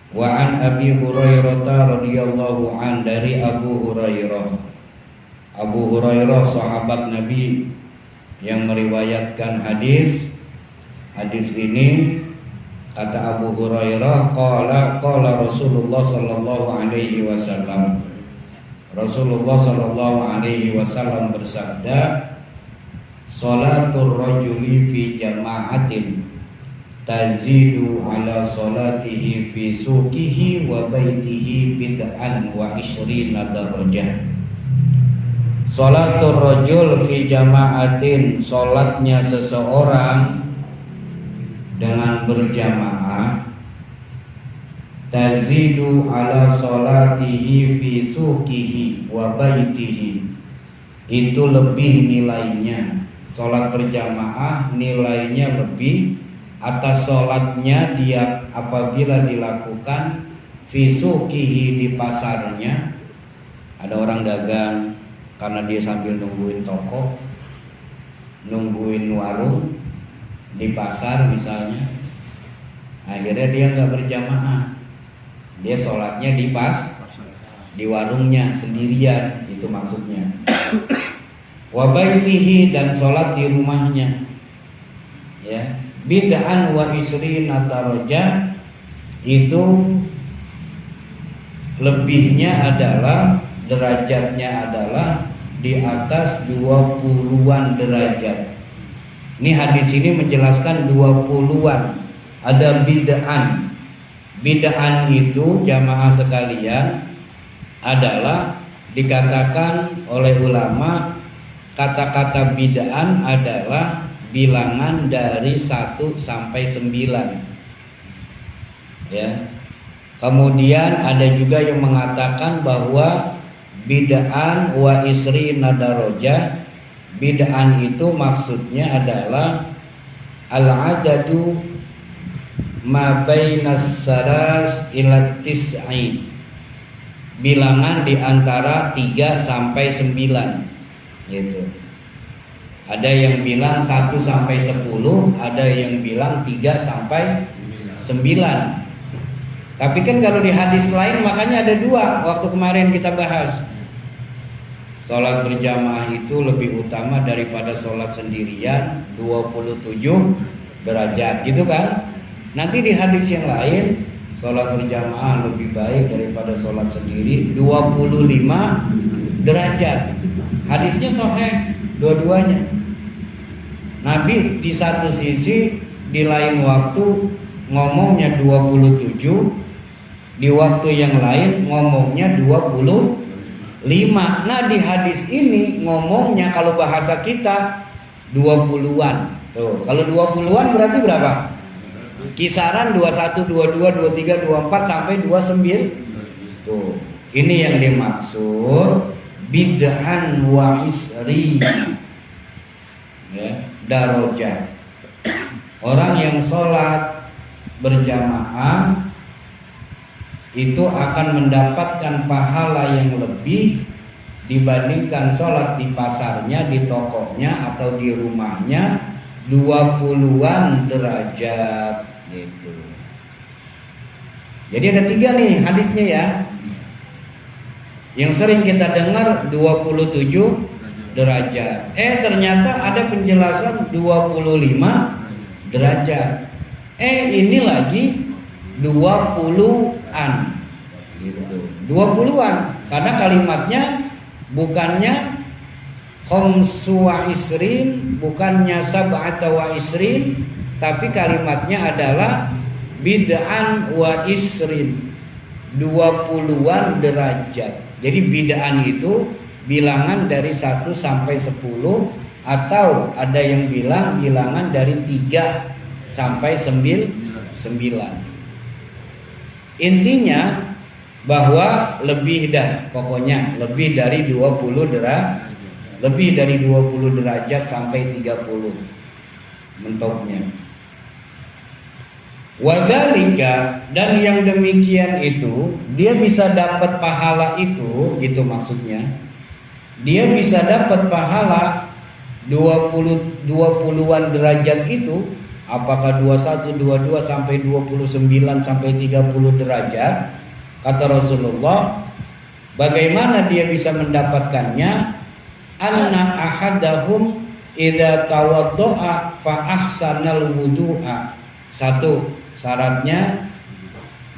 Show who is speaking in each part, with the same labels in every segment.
Speaker 1: Wa an Abi Hurairah radhiyallahu an, dari Abu Hurairah. Abu Hurairah sahabat Nabi yang meriwayatkan hadis. Hadis ini kata Abu Hurairah, qala Rasulullah sallallahu alaihi wasallam. Rasulullah sallallahu alaihi wasallam bersabda, "Shalatul rajuli fi jama'atin tazidu ala salatihi fi suqihi wa baitihi bid'an wa ishrina darajah." Shalatul rajul fi jama'atin, salatnya seseorang dengan berjamaah, tazidu ala salatihi fi suqihi wa baitihi, itu lebih nilainya. Salat berjamaah nilainya lebih atas salatnya dia apabila dilakukan fi suqihi, di pasarnya. Ada orang dagang karena dia sambil nungguin toko, nungguin warung di pasar misalnya, akhirnya dia nggak berjamaah, dia sholatnya di warungnya sendirian, itu maksudnya. Wa baitihi, dan sholat di rumahnya, ya. Bid'an wa isrina darajah, itu lebihnya adalah, derajatnya adalah di atas 20-an derajat. Ini hadis ini menjelaskan 20-an. Ada bid'an. Bid'an itu jamaah sekalian adalah, dikatakan oleh ulama, kata-kata bid'an adalah bilangan dari 1 sampai 9. Ya. Kemudian ada juga yang mengatakan bahwa bid'an wa isrina darajah, bid'an itu maksudnya adalah al-adadu ma bainas salas ila tis'i, bilangan di antara 3 sampai 9 gitu. Ada yang bilang 1 sampai 10, ada yang bilang 3 sampai 9. Tapi kan kalau di hadis lain makanya ada 2, waktu kemarin kita bahas. Sholat berjamaah itu lebih utama daripada sholat sendirian 27 derajat, gitu kan? Nanti di hadis yang lain, sholat berjamaah lebih baik daripada sholat sendiri 25 derajat. Hadisnya sahih dua-duanya. Nabi di satu sisi, di lain waktu ngomongnya 27, di waktu yang lain ngomongnya 25. Nah di hadis ini ngomongnya kalau bahasa kita 20-an. Tuh, kalau 20-an berarti berapa? Kisaran 21, 22, 23, 24 sampai 29. Tuh, ini yang dimaksud bid'an wa isri, ya, darajat. Orang yang sholat berjamaah itu akan mendapatkan pahala yang lebih dibandingkan sholat di pasarnya, di tokonya, atau di rumahnya 20-an derajat gitu. Jadi ada 3 nih hadisnya ya. Yang sering kita dengar 27 derajat. Ternyata ada penjelasan 25 derajat. Ini lagi 20-an gitu. 20-an karena kalimatnya bukannya khamsu wa isrin, bukannya sab'ata wa isrin, tapi kalimatnya adalah bid'an wa isrin, 20-an derajat. Jadi bid'an itu bilangan dari 1 sampai 10, atau ada yang bilang bilangan dari 3 sampai 9. Intinya bahwa lebih pokoknya lebih dari 20 derajat, lebih dari 20 derajat sampai 30 mentoknya. Wadzalika, dan yang demikian itu dia bisa dapat pahala itu, gitu maksudnya. Dia bisa dapat pahala 20-an derajat itu Apakah 21, 22 sampai 29 sampai 30 derajat? Kata Rasulullah, bagaimana dia bisa mendapatkannya? Anna ahadahum idza tawaddo'a fa ahsanal wudu'a. Satu, syaratnya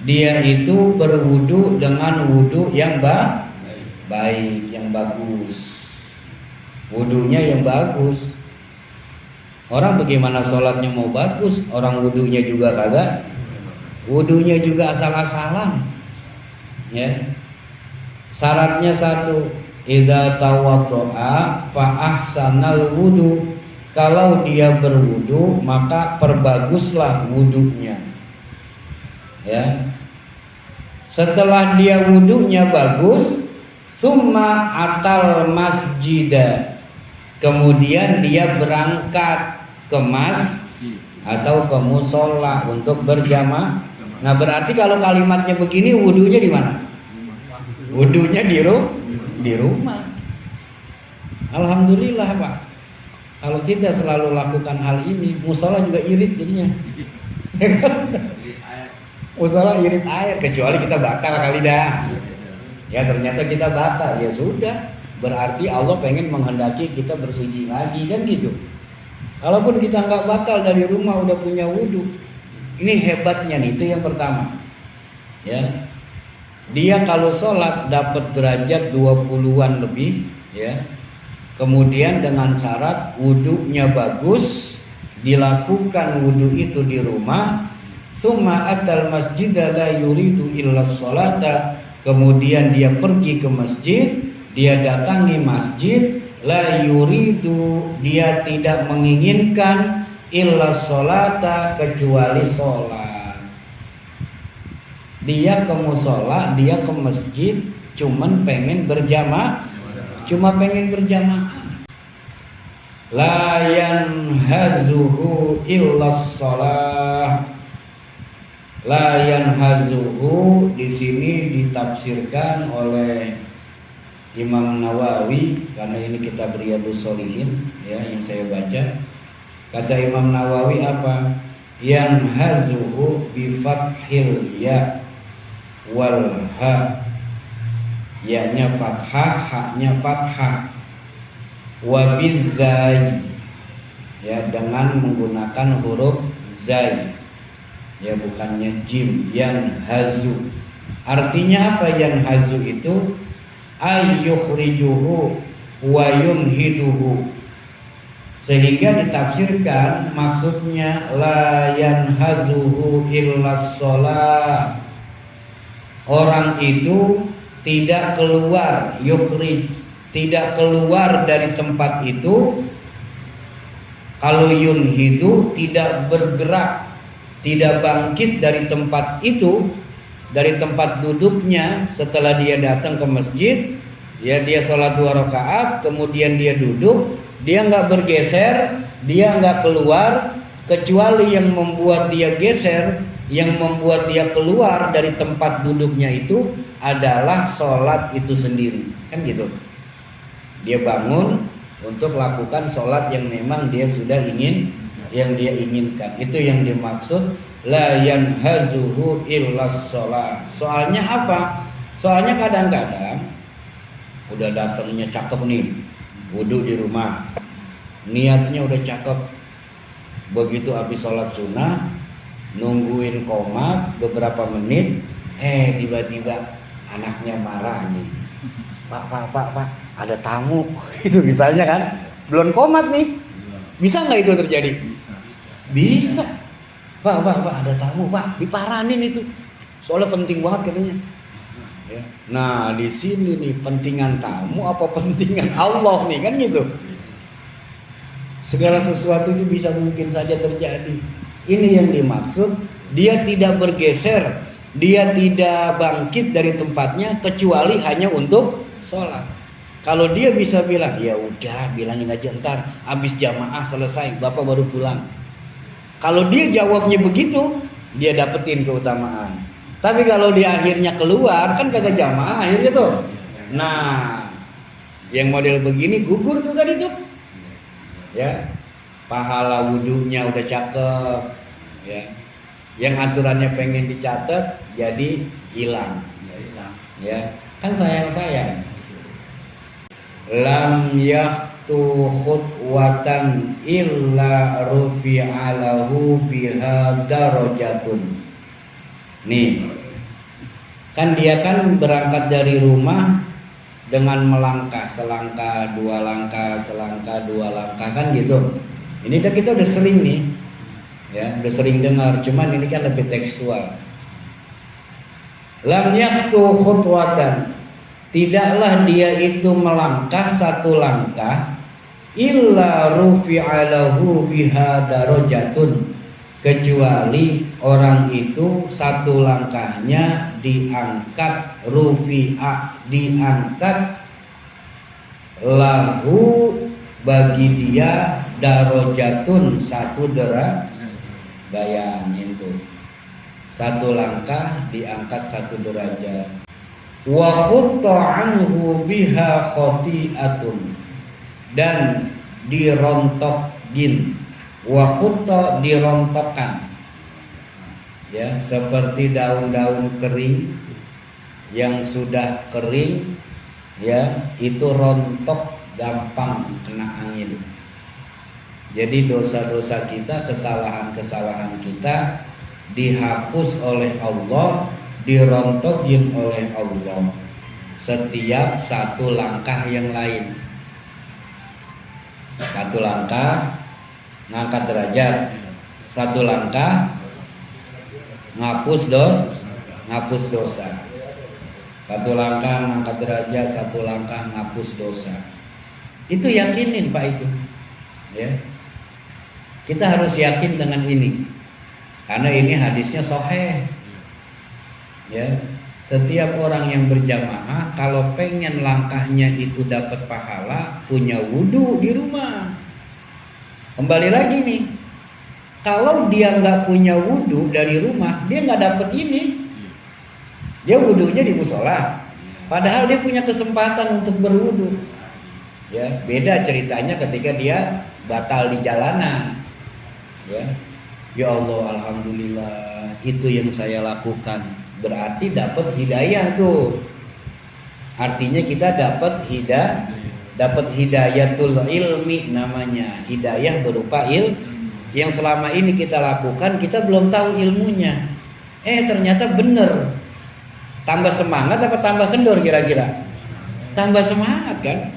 Speaker 1: dia itu berwudu dengan wudu yang baik, yang bagus. Wudunya yang bagus. Orang bagaimana sholatnya mau bagus, orang wudunya juga kagak. Wudunya juga asal-asalan. Ya. Syaratnya satu, idza tawaddo'a fa ahsanal wudu. Kalau dia berwudu, maka perbaguslah wudunya. Ya. Setelah dia wudunya bagus, summa atal masjidah. Kemudian dia berangkat ke atau ke musola untuk berjamaah. Nah, berarti kalau kalimatnya begini, wudunya di mana? Wudunya di rumah. Alhamdulillah, Pak. Kalau kita selalu lakukan hal ini, musola juga irit jadinya. Musola irit air, kecuali kita batal kali dah. Ya ternyata kita batal, ya sudah. Berarti Allah pengen menghendaki kita bersuci lagi, kan gitu. Kalaupun kita nggak batal dari rumah udah punya wudhu, ini hebatnya nih, itu yang pertama. Ya, dia kalau sholat dapat derajat 20-an lebih, ya. Kemudian dengan syarat wudhunya bagus, dilakukan wudhu itu di rumah. Summa atal masjid la yuridu illa sholata. Kemudian dia pergi ke masjid. Dia datangi masjid, la yuridu, dia tidak menginginkan illa sholata, kecuali sholat. Dia ke musola, dia ke masjid, cuman pengen berjamaah, cuma pengen berjamaah. La yanhazuhu illa sholah. La yanhazuhu di sini ditafsirkan oleh Imam Nawawi, karena ini kitab Riyadhus Shalihin ya yang saya baca. Kata Imam Nawawi apa? Yanhazuhu bi fathil ya wal ha. Ya-nya fathah, ha-nya fathah. Wa bizai, ya dengan menggunakan huruf zai. Ya bukannya jim, yanhazu. Artinya apa yanhazu itu? Ayyukhrijuhu wa yunhiduhu. Sehingga ditafsirkan maksudnya la yanhazuhu illas shalah. Orang itu tidak keluar, yukhrij, tidak keluar dari tempat itu. Kalau yunhidu, tidak bergerak, tidak bangkit dari tempat itu, dari tempat duduknya. Setelah dia datang ke masjid, ya dia sholat 2 rakaat, kemudian dia duduk, dia nggak bergeser, dia nggak keluar, kecuali yang membuat dia geser, yang membuat dia keluar dari tempat duduknya itu adalah sholat itu sendiri, kan gitu. Dia bangun untuk lakukan sholat yang memang dia sudah ingin, yang dia inginkan. Itu yang dimaksud la yanhazuhu illas sholat. Soalnya apa? Soalnya kadang-kadang udah datangnya cakep nih, wudhu di rumah, niatnya udah cakep. Begitu habis sholat sunnah, nungguin qomat beberapa menit, tiba-tiba anaknya marah nih. Pak, ada tamu. Itu misalnya kan, belum qomat nih. Bisa nggak itu terjadi? Bisa. Pak, ada tamu, Pak. Diparanin itu. Soalnya penting banget katanya. Ya. Nah, di sini nih pentingan tamu apa pentingan Allah nih, kan gitu. Segala sesuatu itu bisa mungkin saja terjadi. Ini yang dimaksud, dia tidak bergeser, dia tidak bangkit dari tempatnya kecuali hanya untuk sholat. Kalau dia bisa bilang, ya udah bilangin aja ntar habis jamaah selesai, Bapak baru pulang. Kalau dia jawabnya begitu, dia dapetin keutamaan. Tapi kalau dia akhirnya keluar, kan kagak jamaah akhirnya tuh. Nah, yang model begini gugur tuh tadi tuh. Ya. pahala wudunya udah cakep, ya. Yang aturannya pengen dicatat jadi hilang. Ya, kan sayang-sayang. Lam yahtu khutwatan illa rufi'alahu biha darajatun. Nih, kan dia kan berangkat dari rumah dengan melangkah selangkah, dua langkah, selangkah, dua langkah, kan gitu. Ini kan kita udah sering nih, ya, udah sering dengar. Cuman ini kan lebih tekstual. Lam yahtu khutwatan, tidaklah dia itu melangkah satu langkah, illa rufi'alahu biha darajatun, kecuali orang itu satu langkahnya diangkat, rufi'a, diangkat, lahu, bagi dia, darajatun, satu derajat. Bayangin tuh, satu langkah diangkat satu derajat. Wa khutta anhu biha khati'atun, dan dirontokkin. Wa khutta, dirontokkan, ya, seperti daun-daun kering yang sudah kering, ya, itu rontok, gampang kena angin. Jadi dosa-dosa kita, kesalahan-kesalahan kita dihapus oleh Allah, dirontokin oleh Allah setiap satu langkah yang lain. Satu langkah ngangkat derajat, satu langkah ngapus dosa. Satu langkah ngangkat derajat, satu langkah ngapus dosa. Itu yakinin Pak itu, ya. Kita harus yakin dengan ini, karena ini hadisnya sahih. Ya, setiap orang yang berjamaah kalau pengen langkahnya itu dapat pahala, punya wudu di rumah. Kembali lagi nih, kalau dia nggak punya wudu dari rumah, dia nggak dapat ini. Dia wudunya di musola, padahal dia punya kesempatan untuk berwudu. Ya, beda ceritanya ketika dia batal di jalanan. Ya Allah, alhamdulillah, itu yang saya lakukan. Berarti dapat hidayah tuh. Artinya kita dapat hidayatul ilmi namanya. Hidayah berupa yang selama ini kita lakukan, kita belum tahu ilmunya. Ternyata bener. Tambah semangat apa tambah kendor kira-kira? Tambah semangat kan?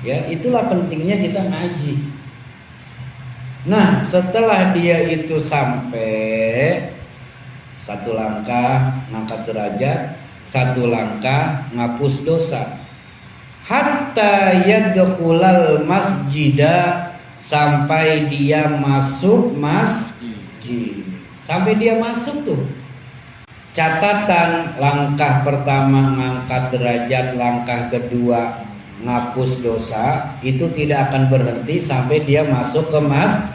Speaker 1: Ya, itulah pentingnya kita ngaji. Nah, setelah dia itu sampai satu langkah ngangkat derajat, satu langkah ngapus dosa. Hatta yadkhulal masjidah, sampai dia masuk masjid. Sampai dia masuk tuh. Catatan, langkah pertama ngangkat derajat, langkah kedua ngapus dosa, itu tidak akan berhenti sampai dia masuk ke masjid.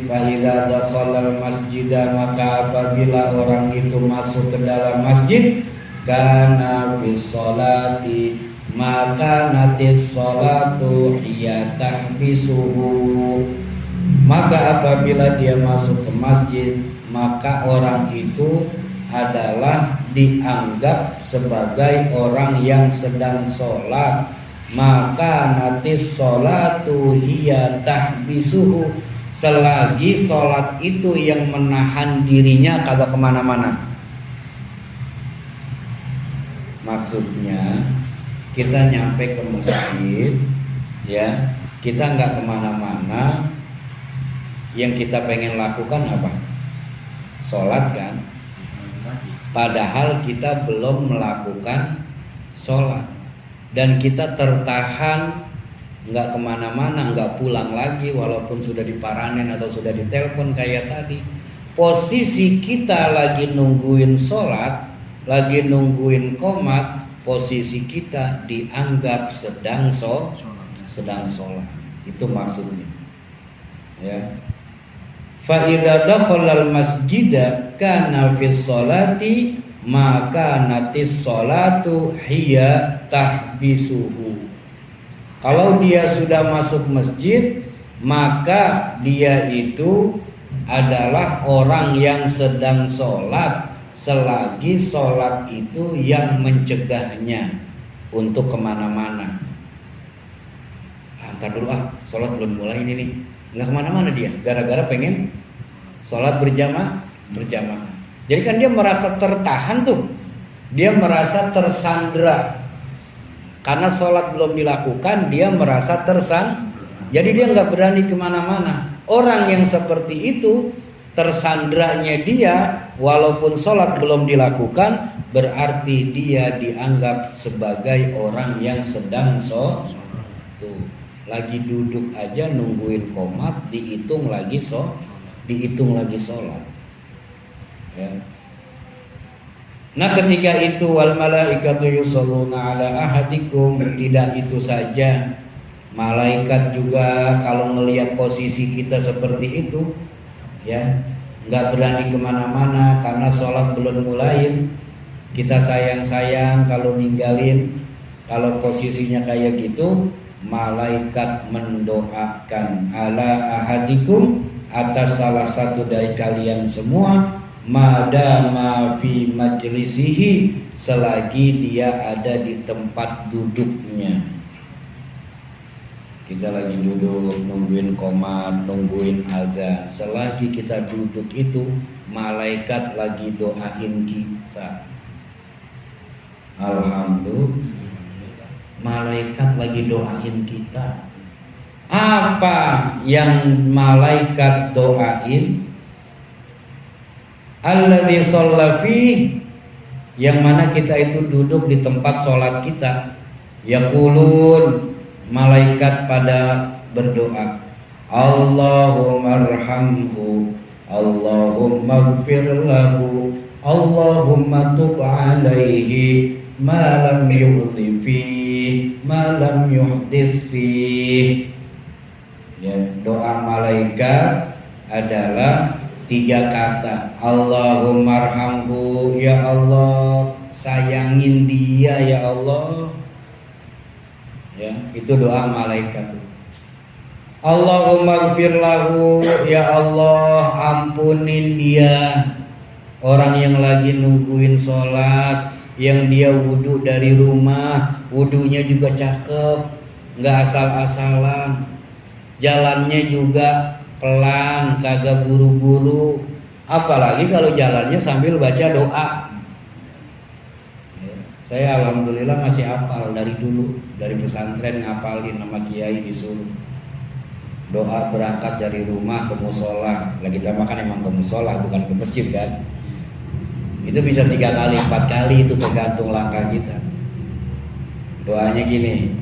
Speaker 1: Fa idza dakhalal masjidah, maka apabila orang itu masuk ke dalam masjid, kana bis sholati, maka natis sholatu hiya tahbisuhu, maka apabila dia masuk ke masjid, maka orang itu adalah dianggap sebagai orang yang sedang sholat. Maka natis sholatu hiya tahbisuhu, selagi sholat itu yang menahan dirinya kagak kemana-mana. Maksudnya kita nyampe ke masjid, ya, kita nggak kemana-mana. Yang kita pengen lakukan apa? Sholat kan? Padahal kita belum melakukan sholat, dan kita tertahan, nggak kemana-mana, nggak pulang lagi walaupun sudah diparanen atau sudah ditelepon kayak tadi. Posisi kita lagi nungguin sholat, lagi nungguin qomat, posisi kita dianggap sedang sholat. Itu maksudnya, ya. Fa idza dakhalal masjida kana fis sholati, maka natis sholatu hiya tahbisuhu. Kalau dia sudah masuk masjid, maka dia itu adalah orang yang sedang sholat selagi sholat itu yang mencegahnya untuk kemana-mana. Ntar dulu sholat belum mulai ini nih, nggak kemana-mana dia, gara-gara pengen sholat berjamaah. Jadi kan dia merasa tertahan tuh, dia merasa tersandra karena sholat belum dilakukan, dia merasa jadi dia nggak berani kemana-mana. Orang yang seperti itu, tersandranya dia walaupun sholat belum dilakukan, berarti dia dianggap sebagai orang yang sedang sholat. Tuh, lagi duduk aja nungguin qomat, dihitung lagi sholat. Ya. Nah, ketika itu wal malaikatu yusholluna ala ahadikum, tidak itu saja, malaikat juga kalau melihat posisi kita seperti itu, ya, nggak berani kemana-mana karena sholat belum mulai, kita sayang-sayang kalau ninggalin, kalau posisinya kayak gitu, malaikat mendoakan ala ahadikum, atas salah satu dari kalian semua, madama fi majlisihi, selagi dia ada di tempat duduknya. Kita lagi duduk nungguin qomat, nungguin azan, selagi kita duduk itu malaikat lagi doain kita. Alhamdulillah, malaikat lagi doain kita. Apa yang malaikat doain? Alladzi shalla fi, yang mana kita itu duduk di tempat sholat kita. Yaqulun, malaikat pada berdoa, Allahumma arhamhu, Allahumma ighfir lahu, Allahumma tub alaihi, ma lam yuhdith fi, ma lam yuhdith fi. Ya, doa malaikat adalah 3 kata. Allahumma arhamhu, ya Allah sayangin dia ya Allah. Ya, itu doa malaikat. Allahumma ighfir lahu, ya Allah ampunin dia. Orang yang lagi nungguin sholat, yang dia wudhu dari rumah, wudhunya juga cakep, nggak asal-asalan, jalannya juga pelan, kagak buru-buru. Apalagi kalau jalannya sambil baca doa. Saya alhamdulillah masih hafal dari dulu, dari pesantren ngapalin nama kiai disuruh. Doa berangkat dari rumah ke musola. Lah kita makan emang ke musola, bukan ke masjid kan. Itu bisa 3 kali, 4 kali, itu tergantung langkah kita. Doanya gini,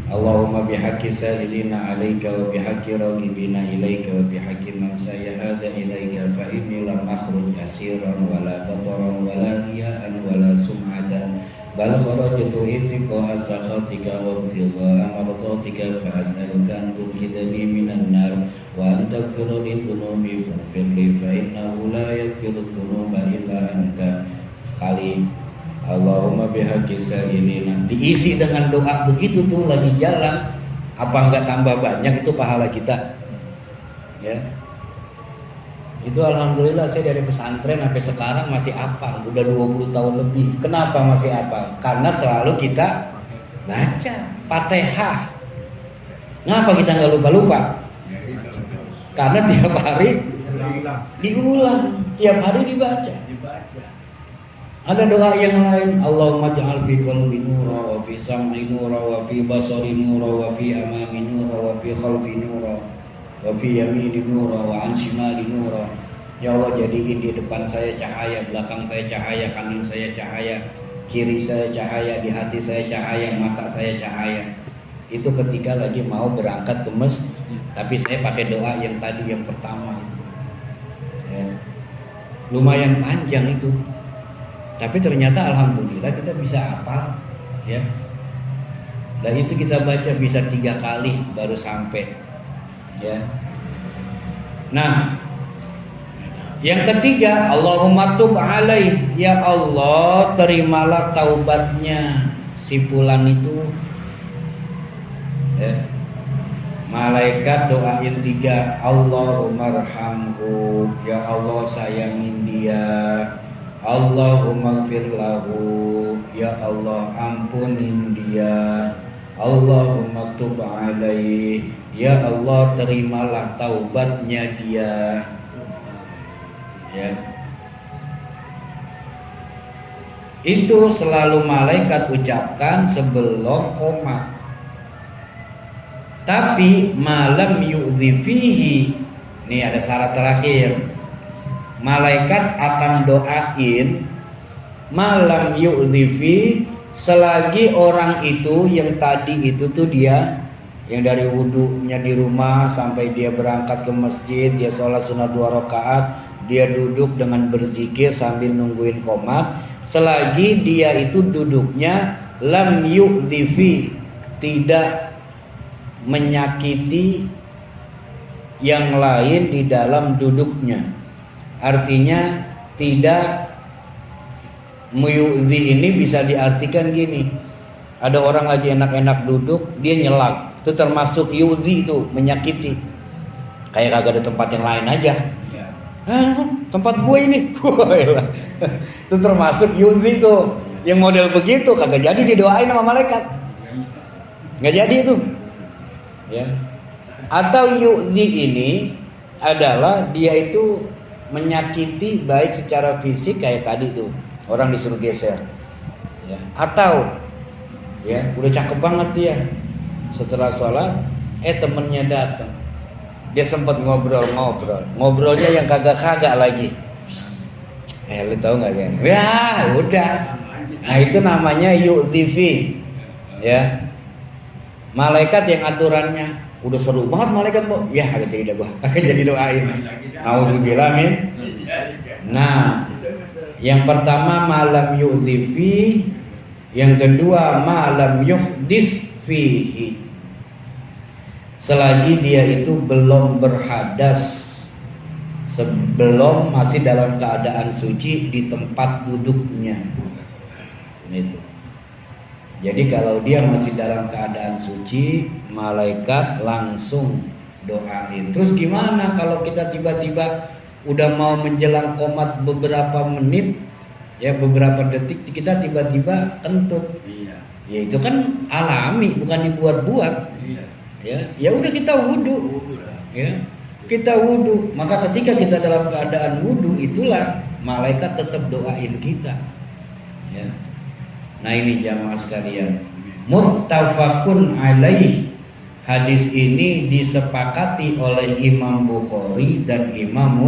Speaker 1: Allahumma bihaqqi sa'ilina alaika wa bihaqqi raghibina ilaika wa bihaqqi man sayahada ilaika fa inni lam akhruj asiran wala bataran wala riya'an wala sum'atan bal kharajtu itiqa sakhatika wa ibtigha mardatika fa as'aluka an tukhidani minan nar wa an taghfira li dhunubi faghfir li fa innahu la yaghfiru dhunuba illa anta. Sekali Allahumma bihaqqi sa'ilina, diisi dengan doa begitu tuh lagi jalan, apa enggak tambah banyak itu pahala kita. Ya. Itu alhamdulillah saya dari pesantren sampai sekarang masih hafal, udah 20 tahun lebih. Kenapa masih hafal? Karena selalu kita baca Fatihah. Kenapa kita nggak lupa-lupa? Karena tiap hari diulang, tiap hari dibaca. Ada doa yang lain, Allahumma ja'al fi qalbi nura wa fi sam'i nura wa fi basari nura wa fi amami nura wa fi khalfi nura wa fi yamini nura wa an shimali nura. Ya Allah, jadiin di depan saya cahaya, belakang saya cahaya, kanan saya cahaya, kiri saya cahaya, di hati saya cahaya, mata saya cahaya. Itu ketika lagi mau berangkat ke masjid. Tapi saya pakai doa yang tadi, yang pertama itu. Ya. Lumayan panjang itu. Tapi ternyata alhamdulillah kita bisa hafal, ya. Dan itu kita baca bisa 3 kali baru sampai, ya. Nah, yang ketiga, Allahumma tub alaih, ya Allah terimalah taubatnya si fulan itu. Ya. Malaikat doain 3, Allahummarhamhu, ya Allah sayangin dia. Allahumma gfir lahu, ya Allah ampunin dia. Allahumma tub alaih, ya Allah terimalah taubatnya dia. Ya. Itu selalu malaikat ucapkan sebelum komat. Tapi malam yu'dhi fihi, nih ada syarat terakhir. Malaikat akan doain malam yu'dhifi, selagi orang itu yang tadi itu tuh dia yang dari wudunya di rumah sampai dia berangkat ke masjid, dia sholat sunat 2 rakaat, dia duduk dengan berzikir sambil nungguin qomat. Selagi dia itu duduknya lam yu'dhifi, tidak menyakiti yang lain di dalam duduknya. Artinya tidak muyudhi ini bisa diartikan gini. Ada orang lagi enak-enak duduk, dia nyelak. Itu termasuk yudhi, itu menyakiti. Kayak kagak ada tempat yang lain aja. Tempat gue ini. Itu termasuk yudhi tuh. Yang model begitu kagak jadi didoain sama malaikat. Nggak jadi itu. Ya. Atau yudhi ini adalah dia itu menyakiti baik secara fisik kayak tadi tuh orang disuruh geser, ya. Atau ya udah cakep banget dia setelah sholat, temennya datang, dia sempat ngobrolnya yang kagak lagi. Lu tahu nggak kan? Ya udah, nah itu namanya yu'dhifi, ya. Malaikat yang aturannya udah seru banget malaikat, Bu. Ya, kagak jadi gua. Kagak jadi doain. Auzubillah min. Nah, yang pertama malam yu'dhifi, yang kedua malam yuhdis fihi. Selagi dia itu belum berhadas, sebelum masih dalam keadaan suci di tempat duduknya. Itu. Jadi kalau dia masih dalam keadaan suci, malaikat langsung doain. Terus gimana kalau kita tiba-tiba udah mau menjelang qomat beberapa menit, ya beberapa detik, kita tiba-tiba kentut? Iya. Ya itu kan alami, bukan dibuat-buat. Iya. Ya udah kita wudu. Ya. Kita wudu. Maka ketika kita dalam keadaan wudu, itulah malaikat tetap doain kita. Ya. Nah ini jamaah sekalian, muttafaqun alaih. Hadis ini disepakati oleh Imam Bukhari dan Imam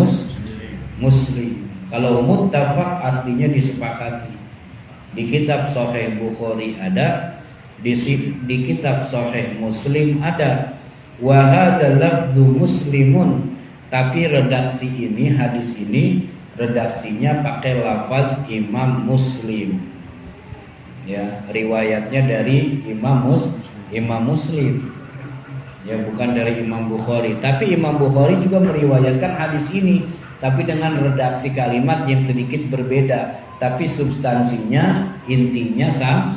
Speaker 1: Muslim. Kalau muttafaq artinya disepakati. Di kitab Sahih Bukhari ada, di kitab Sahih Muslim ada. Wa hadza lafdzu Muslimun. Tapi redaksi ini, hadis ini redaksinya pakai lafaz Imam Muslim. Ya, riwayatnya dari Imam Muslim. Ya, bukan dari Imam Bukhari. Tapi Imam Bukhari juga meriwayatkan hadis ini, tapi dengan redaksi kalimat yang sedikit berbeda, tapi substansinya intinya sama.